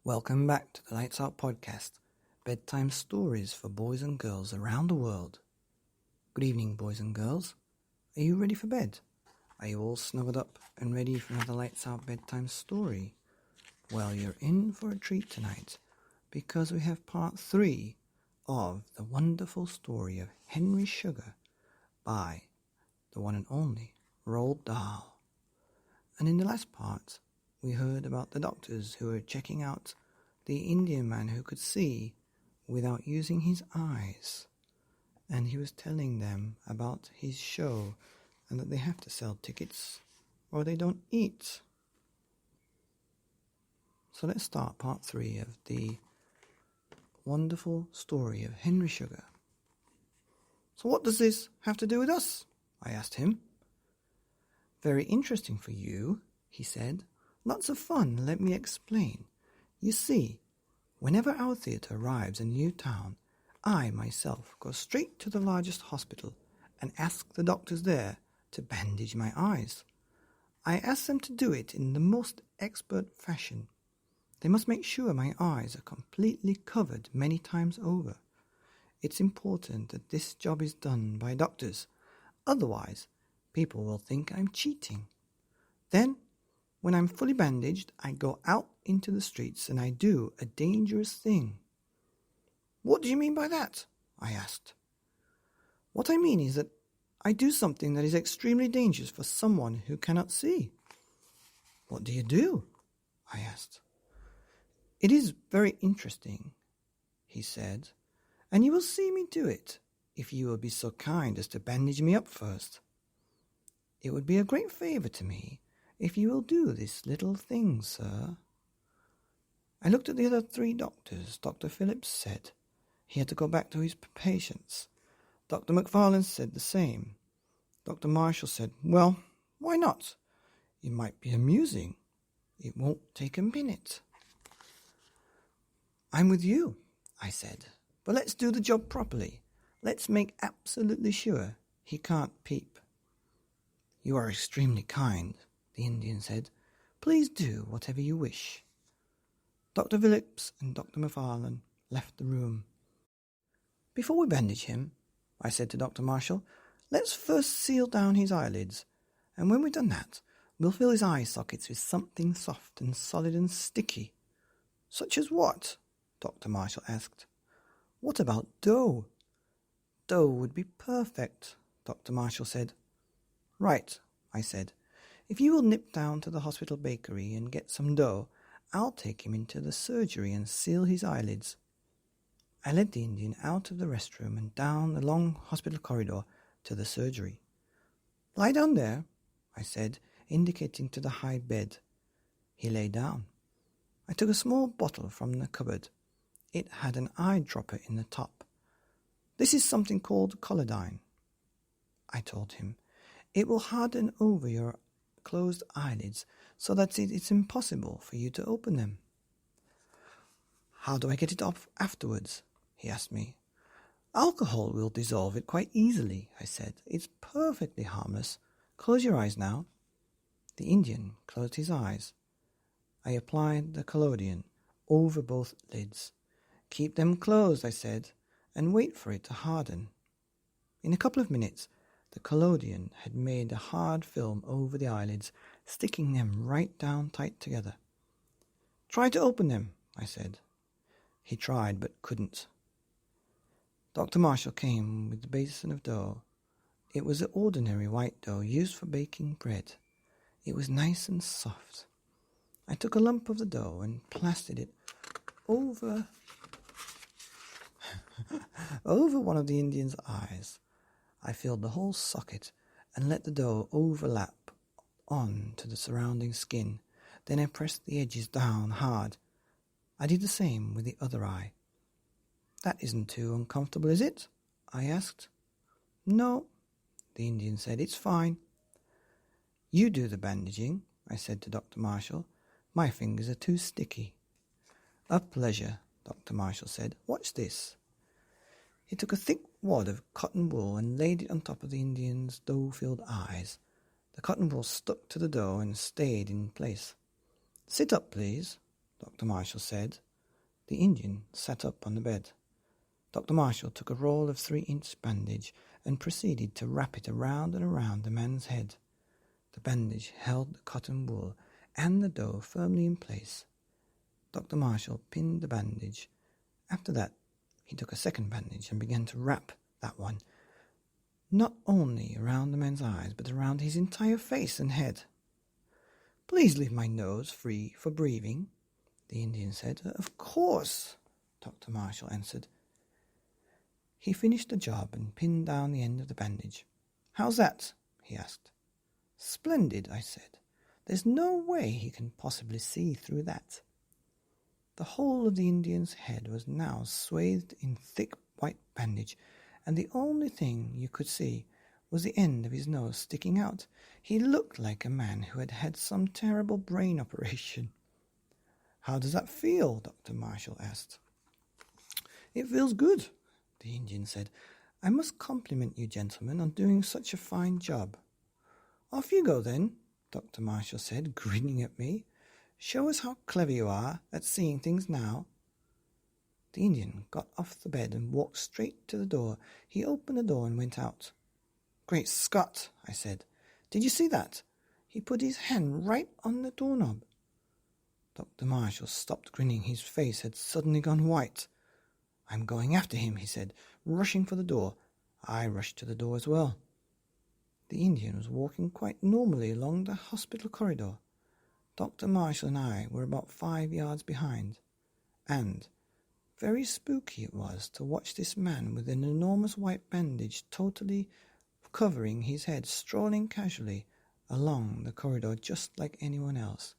Welcome back to the Lights Out podcast, bedtime stories for boys and girls around the world. Good evening, boys and girls. Are you ready for bed? Are you all snuggled up and ready for another Lights Out bedtime story? Well, you're in for a treat tonight because we have part 3 of the wonderful story of Henry Sugar by the one and only Roald Dahl. And in the last part, we heard about the doctors who were checking out the Indian man who could see without using his eyes. And he was telling them about his show and that they have to sell tickets or they don't eat. So let's start part 3 of the wonderful story of Henry Sugar. So what does this have to do with us? I asked him. Very interesting for you, he said. Lots of fun, let me explain. You see, whenever our theatre arrives in a new town, I myself go straight to the largest hospital and ask the doctors there to bandage my eyes. I ask them to do it in the most expert fashion. They must make sure my eyes are completely covered many times over. It's important that this job is done by doctors, otherwise people will think I'm cheating. Then, when I'm fully bandaged, I go out into the streets and I do a dangerous thing. What do you mean by that? I asked. What I mean is that I do something that is extremely dangerous for someone who cannot see. What do you do? I asked. It is very interesting, he said, and you will see me do it if you will be so kind as to bandage me up first. It would be a great favour to me if you will do this little thing, sir. I looked at the other 3 doctors. Dr. Phillips said he had to go back to his patients. Dr. McFarlane said the same. Dr. Marshall said, well, why not? It might be amusing. It won't take a minute. I'm with you, I said, but let's do the job properly. Let's make absolutely sure he can't peep. You are extremely kind, the Indian said. Please do whatever you wish. Dr. Phillips and Dr. McFarlane left the room. Before we bandage him, I said to Dr. Marshall, let's first seal down his eyelids, and when we've done that, we'll fill his eye sockets with something soft and solid and sticky. Such as what? Dr. Marshall asked. What about dough? Dough would be perfect, Dr. Marshall said. Right, I said. If you will nip down to the hospital bakery and get some dough, I'll take him into the surgery and seal his eyelids. I led the Indian out of the restroom and down the long hospital corridor to the surgery. Lie down there, I said, indicating to the high bed. He lay down. I took a small bottle from the cupboard. It had an eyedropper in the top. This is something called collodine, I told him. It will harden over your closed eyelids so that it's impossible for you to open them. How do I get it off afterwards? He asked me. Alcohol will dissolve it quite easily, I said. It's perfectly harmless. Close your eyes now. The Indian closed his eyes. I applied the collodion over both lids. Keep them closed, I said, and wait for it to harden. In a couple of minutes, the collodion had made a hard film over the eyelids, sticking them right down tight together. Try to open them, I said. He tried but couldn't. Dr. Marshall came with the basin of dough. It was the ordinary white dough used for baking bread. It was nice and soft. I took a lump of the dough and plastered it over one of the Indian's eyes. I filled the whole socket and let the dough overlap on to the surrounding skin. Then I pressed the edges down hard. I did the same with the other eye. That isn't too uncomfortable, is it? I asked. No, the Indian said. It's fine. You do the bandaging, I said to Dr. Marshall. My fingers are too sticky. A pleasure, Dr. Marshall said. Watch this. He took a thick wad of cotton wool and laid it on top of the Indian's dough-filled eyes. The cotton wool stuck to the dough and stayed in place. Sit up, please, Dr. Marshall said. The Indian sat up on the bed. Dr. Marshall took a roll of 3-inch bandage and proceeded to wrap it around and around the man's head. The bandage held the cotton wool and the dough firmly in place. Dr. Marshall pinned the bandage. After that, he took a second bandage and began to wrap that one, not only around the man's eyes, but around his entire face and head. "Please leave my nose free for breathing," the Indian said. "Of course," Dr. Marshall answered. He finished the job and pinned down the end of the bandage. "How's that?" he asked. "Splendid," I said. "There's no way he can possibly see through that." The whole of the Indian's head was now swathed in thick white bandage, and the only thing you could see was the end of his nose sticking out. He looked like a man who had had some terrible brain operation. "How does that feel?" Dr. Marshall asked. "It feels good," the Indian said. "I must compliment you gentlemen on doing such a fine job." "Off you go then," Dr. Marshall said, grinning at me. "Show us how clever you are at seeing things now." The Indian got off the bed and walked straight to the door. He opened the door and went out. "Great Scott," I said. "Did you see that? He put his hand right on the doorknob." Dr. Marshall stopped grinning. His face had suddenly gone white. "I'm going after him," he said, rushing for the door. I rushed to the door as well. The Indian was walking quite normally along the hospital corridor. Dr. Marshall and I were about 5 yards behind, and very spooky it was to watch this man with an enormous white bandage totally covering his head strolling casually along the corridor just like anyone else.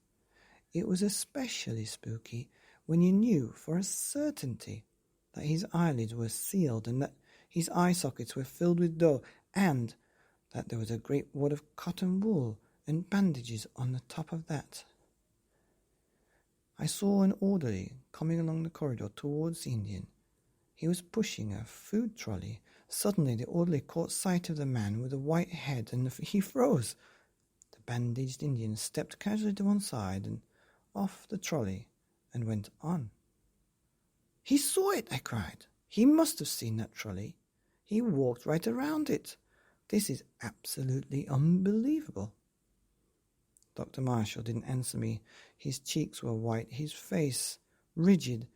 It was especially spooky when you knew for a certainty that his eyelids were sealed and that his eye sockets were filled with dough, and that there was a great wad of cotton wool and bandages on the top of that. I saw an orderly coming along the corridor towards the Indian. He was pushing a food trolley. Suddenly the orderly caught sight of the man with the white head, and he froze. The bandaged Indian stepped casually to one side and off the trolley and went on. "He saw it," I cried. "He must have seen that trolley. He walked right around it. This is absolutely unbelievable." Dr. Marshall didn't answer me. His cheeks were white, his face rigid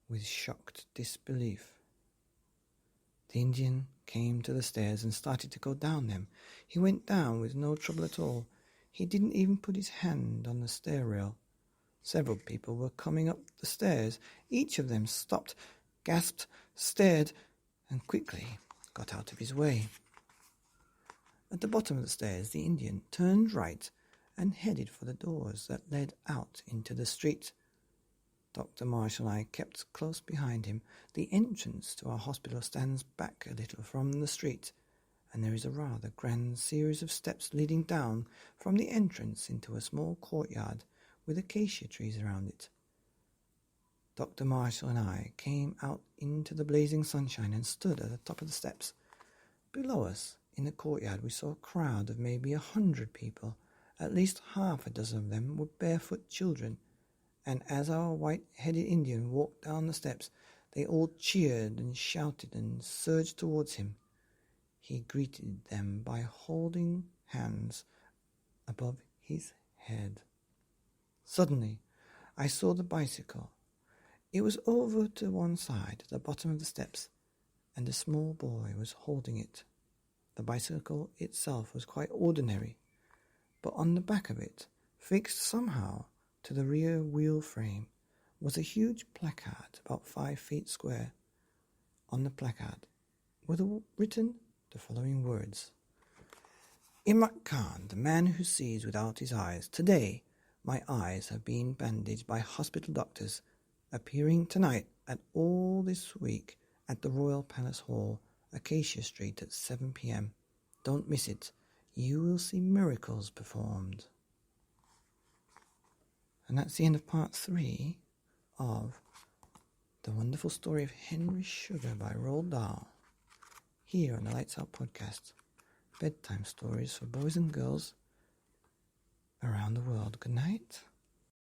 with shocked disbelief. The Indian came to the stairs and started to go down them. He went down with no trouble at all. He didn't even put his hand on the stair rail. Several people were coming up the stairs. Each of them stopped, gasped, stared, and quickly got out of his way. At the bottom of the stairs, the Indian turned right and headed for the doors that led out into the street. Dr. Marshall and I kept close behind him. The entrance to our hospital stands back a little from the street, and there is a rather grand series of steps leading down from the entrance into a small courtyard with acacia trees around it. Dr. Marshall and I came out into the blazing sunshine and stood at the top of the steps. Below us, in the courtyard, we saw a crowd of maybe 100 people. At least half a dozen of them were barefoot children, and as our white-headed Indian walked down the steps, they all cheered and shouted and surged towards him. He greeted them by holding hands above his head. Suddenly, I saw the bicycle. It was over to one side at the bottom of the steps, and a small boy was holding it. The bicycle itself was quite ordinary, but on the back of it, fixed somehow to the rear wheel frame, was a huge placard about 5 feet square. On the placard were written the following words: "Imran Khan, the man who sees without his eyes. Today, my eyes have been bandaged by hospital doctors. Appearing tonight and all this week at the Royal Palace Hall, Acacia Street at 7 p.m. Don't miss it. You will see miracles performed." And that's the end of part 3 of The Wonderful Story of Henry Sugar by Roald Dahl, here on the Lights Out podcast. Bedtime stories for boys and girls around the world. Good night.